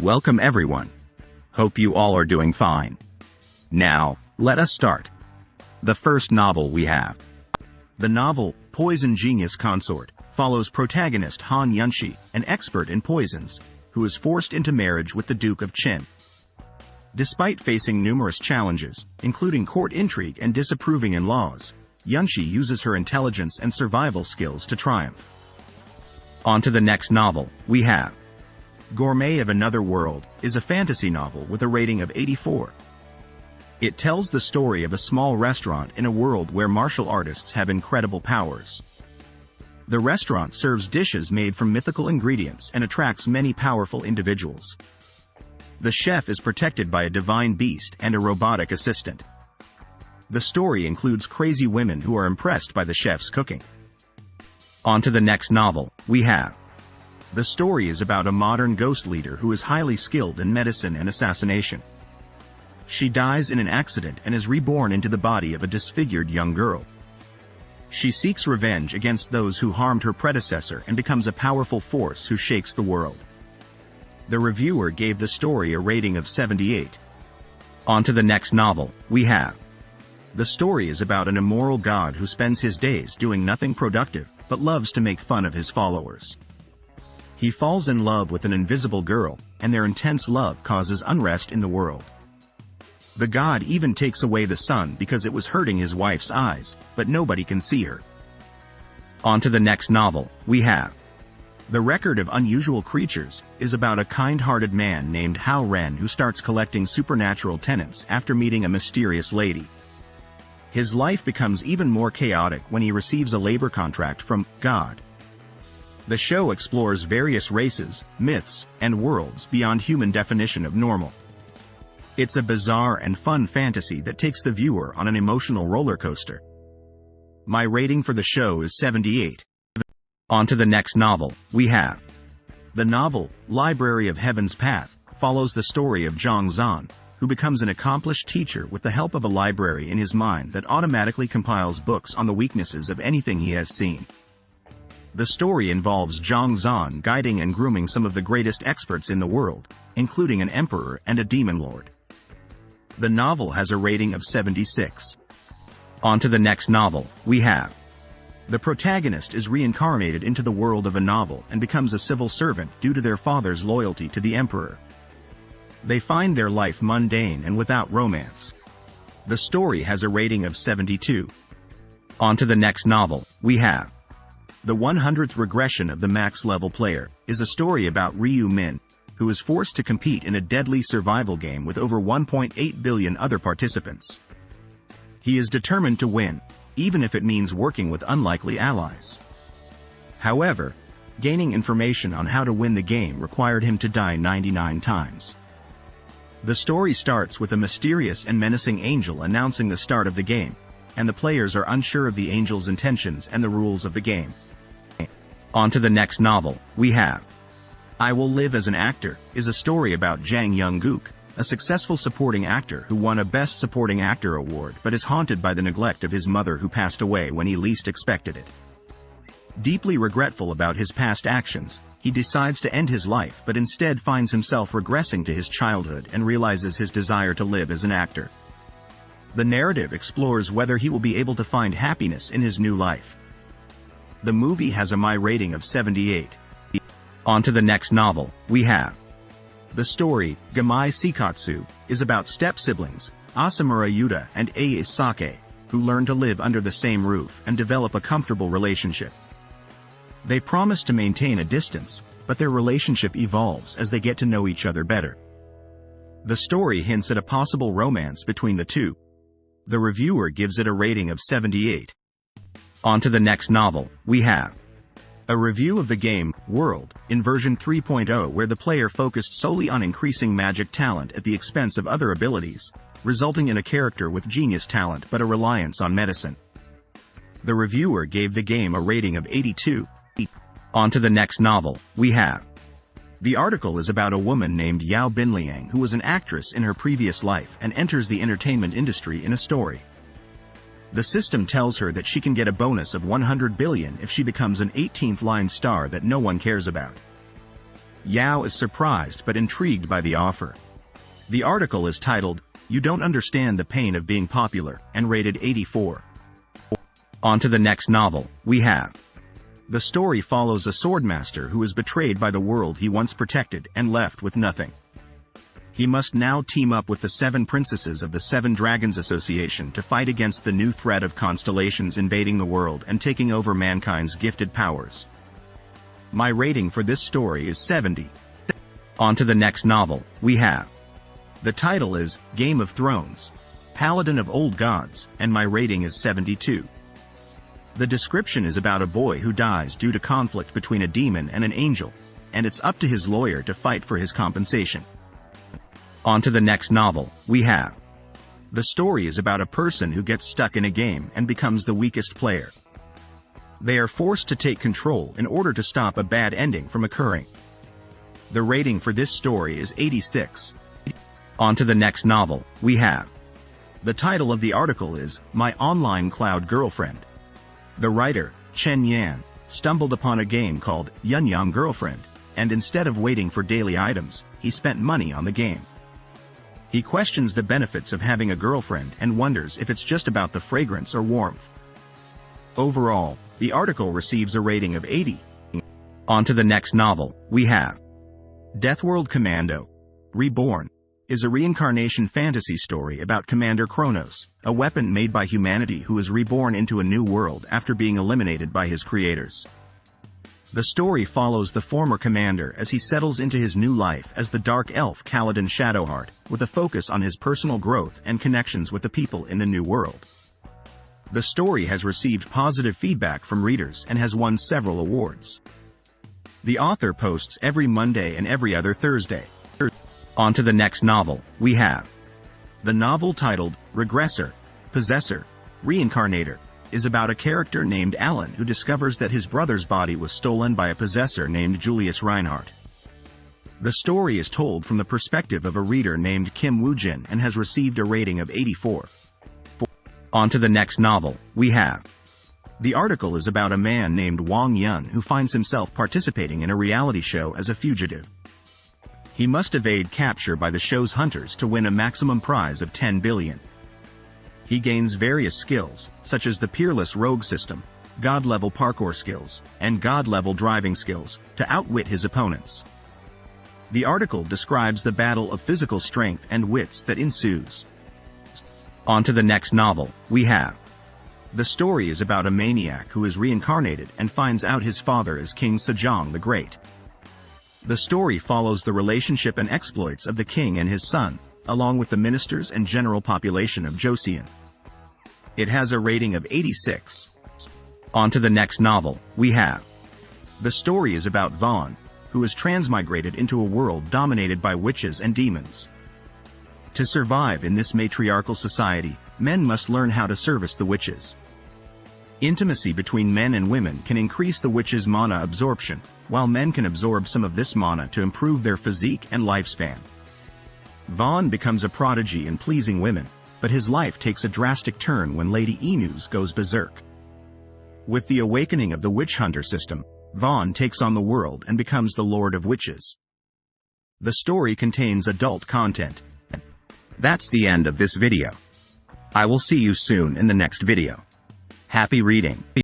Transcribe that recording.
Welcome everyone. Hope you all are doing fine. Now, let us start. The first novel we have. The novel, Poison Genius Consort, follows protagonist Han Yunshi, an expert in poisons, who is forced into marriage with the Duke of Qin. Despite facing numerous challenges, including court intrigue and disapproving in-laws, Yunshi uses her intelligence and survival skills to triumph. On to the next novel we have. Gourmet of Another World is a fantasy novel with a rating of 84. It tells the story of a small restaurant in a world where martial artists have incredible powers. The restaurant serves dishes made from mythical ingredients and attracts many powerful individuals. The chef is protected by a divine beast and a robotic assistant. The story includes crazy women who are impressed by the chef's cooking. On to the next novel we have. The story is about a modern ghost leader who is highly skilled in medicine and assassination. She dies in an accident and is reborn into the body of a disfigured young girl. She seeks revenge against those who harmed her predecessor and becomes a powerful force who shakes the world. The reviewer gave the story a rating of 78. On to the next novel we have. The story is about an immoral god who spends his days doing nothing productive but loves to make fun of his followers. He falls in love with an invisible girl, and their intense love causes unrest in the world. The god even takes away the sun because it was hurting his wife's eyes, but nobody can see her. On to the next novel we have. The Record of Unusual Creatures is about a kind-hearted man named Hao Ren who starts collecting supernatural tenants after meeting a mysterious lady. His life becomes even more chaotic when he receives a labor contract from God. The show explores various races, myths, and worlds beyond human definition of normal. It's a bizarre and fun fantasy that takes the viewer on an emotional roller coaster. My rating for the show is 78. On to the next novel we have. The novel, Library of Heaven's Path, follows the story of Zhang Zan, who becomes an accomplished teacher with the help of a library in his mind that automatically compiles books on the weaknesses of anything he has seen. The story involves Zhang Zan guiding and grooming some of the greatest experts in the world, including an emperor and a demon lord. The novel has a rating of 76. On to the next novel we have. The protagonist is reincarnated into the world of a novel and becomes a civil servant due to their father's loyalty to the emperor. They find their life mundane and without romance. The story has a rating of 72. On to the next novel we have. The 100th Regression of the Max Level Player is a story about Ryu Min, who is forced to compete in a deadly survival game with over 1.8 billion other participants. He is determined to win, even if it means working with unlikely allies. However, gaining information on how to win the game required him to die 99 times. The story starts with a mysterious and menacing angel announcing the start of the game, and the players are unsure of the angel's intentions and the rules of the game. On to the next novel we have. I Will Live as an Actor is a story about Jang Young-gook, a successful supporting actor who won a Best Supporting Actor award but is haunted by the neglect of his mother who passed away when he least expected it. Deeply regretful about his past actions, he decides to end his life but instead finds himself regressing to his childhood and realizes his desire to live as an actor. The narrative explores whether he will be able to find happiness in his new life. The movie has a My rating of 78. On to the next novel we have. The story, Gimai Seikatsu, is about step-siblings, Asamura Yuta and Ai Sake, who learn to live under the same roof and develop a comfortable relationship. They promise to maintain a distance, but their relationship evolves as they get to know each other better. The story hints at a possible romance between the two. The reviewer gives it a rating of 78. On to the next novel we have. A review of the game, World, in version 3.0 where the player focused solely on increasing magic talent at the expense of other abilities, resulting in a character with genius talent but a reliance on medicine. The reviewer gave the game a rating of 82. On to the next novel we have. The article is about a woman named Yao Binliang who was an actress in her previous life and enters the entertainment industry in a story. The system tells her that she can get a bonus of 100 billion if she becomes an 18th line star that no one cares about. Yao is surprised but intrigued by the offer. The article is titled, "You Don't Understand the Pain of Being Popular," and rated 84. On to the next novel, we have. The story follows a swordmaster who is betrayed by the world he once protected and left with nothing. He must now team up with the 7 princesses of the 7 Dragons Association to fight against the new threat of constellations invading the world and taking over mankind's gifted powers. My rating for this story is 70. On to the next novel, we have. The title is Game of Thrones, Paladin of Old Gods, and my rating is 72. The description is about a boy who dies due to conflict between a demon and an angel, and it's up to his lawyer to fight for his compensation. On to the next novel, we have. The story is about a person who gets stuck in a game and becomes the weakest player. They are forced to take control in order to stop a bad ending from occurring. The rating for this story is 86. On to the next novel, we have. The title of the article is My Online Cloud Girlfriend. The writer, Chen Yan, stumbled upon a game called Yunyang Girlfriend, and instead of waiting for daily items, he spent money on the game. He questions the benefits of having a girlfriend and wonders if it's just about the fragrance or warmth. Overall, the article receives a rating of 80. On to the next novel, we have. Deathworld Commando, Reborn, is a reincarnation fantasy story about Commander Kronos, a weapon made by humanity who is reborn into a new world after being eliminated by his creators. The story follows the former commander as he settles into his new life as the dark elf Paladin Shadowheart, with a focus on his personal growth and connections with the people in the new world. The story has received positive feedback from readers and has won several awards. The author posts every Monday and every other Thursday. On to the next novel, we have. The novel titled Regressor, Possessor, Reincarnator, is about a character named Alan who discovers that his brother's body was stolen by a possessor named Julius Reinhardt. The story is told from the perspective of a reader named Kim Woojin and has received a rating of 84. On to the next novel, we have. The article is about a man named Wang Yun who finds himself participating in a reality show as a fugitive. He must evade capture by the show's hunters to win a maximum prize of 10 billion. He gains various skills, such as the Peerless Rogue system, God-level parkour skills, and God-level driving skills, to outwit his opponents. The article describes the battle of physical strength and wits that ensues. On to the next novel, we have. The story is about a maniac who is reincarnated and finds out his father is King Sejong the Great. The story follows the relationship and exploits of the king and his son, along with the ministers and general population of Joseon. It has a rating of 86. On to the next novel, we have. The story is about Vaughn, who is transmigrated into a world dominated by witches and demons. To survive in this matriarchal society, men must learn how to service the witches. Intimacy between men and women can increase the witches' mana absorption, while men can absorb some of this mana to improve their physique and lifespan. Vaughn becomes a prodigy in pleasing women, but his life takes a drastic turn when Lady Enus goes berserk. With the awakening of the witch hunter system, Vaughn takes on the world and becomes the Lord of Witches. The story contains adult content. That's the end of this video. I will see you soon in the next video. Happy reading.